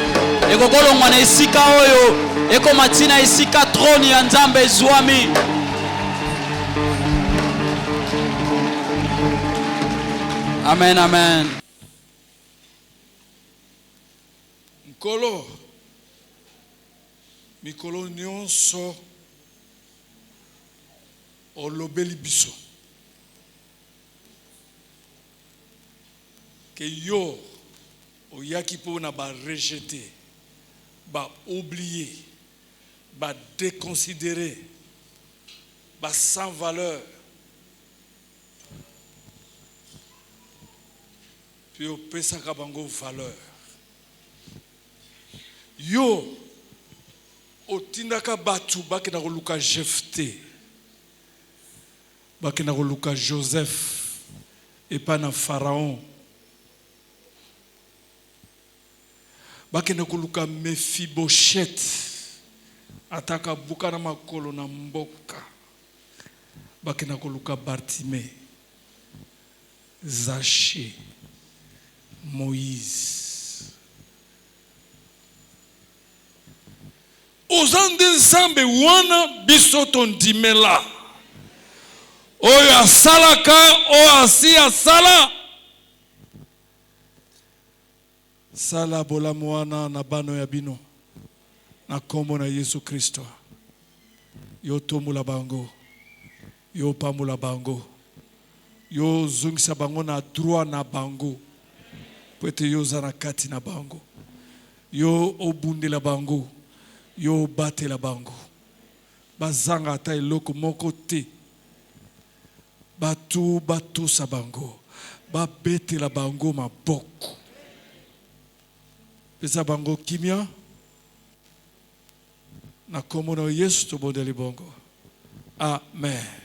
et kokolo ngwana esika oyo et comme matina esika trône ya Nzambe zwami? Amen, amen. Nkolo mikolo nyonso olobeli biso que yo oyaki pona ba rejeter, ba oublier, ba déconsidérer, ba sans valeur. Puis opesaka bango valeur. Yo otindaka batu bakena koluka Jephté, bakena koluka Joseph et pas na Pharaon, bakena koluka Mephibosheth ataka buka na makolo na mboka, bakena koluka Bartimée, Zaché, Moïse. Ozande nzambe wana biso tondimela. Oyo asalaka, oyo asi asala. Sala bolamu wana na bano ya bino. Na kombo na Yesu Kristo. Yo tomula bango. Yo pamula bango. Yo zungisa bango na droit na bango. Pwete yo zana kati na bango. Yo obunde la bango. Yo bate la bango. Bazanga ata eloko moko te. Batu sa bango. Babete la bango maboko. Pesa bango kimia. Na kombo na Yesu tobondeli bongo. Amen.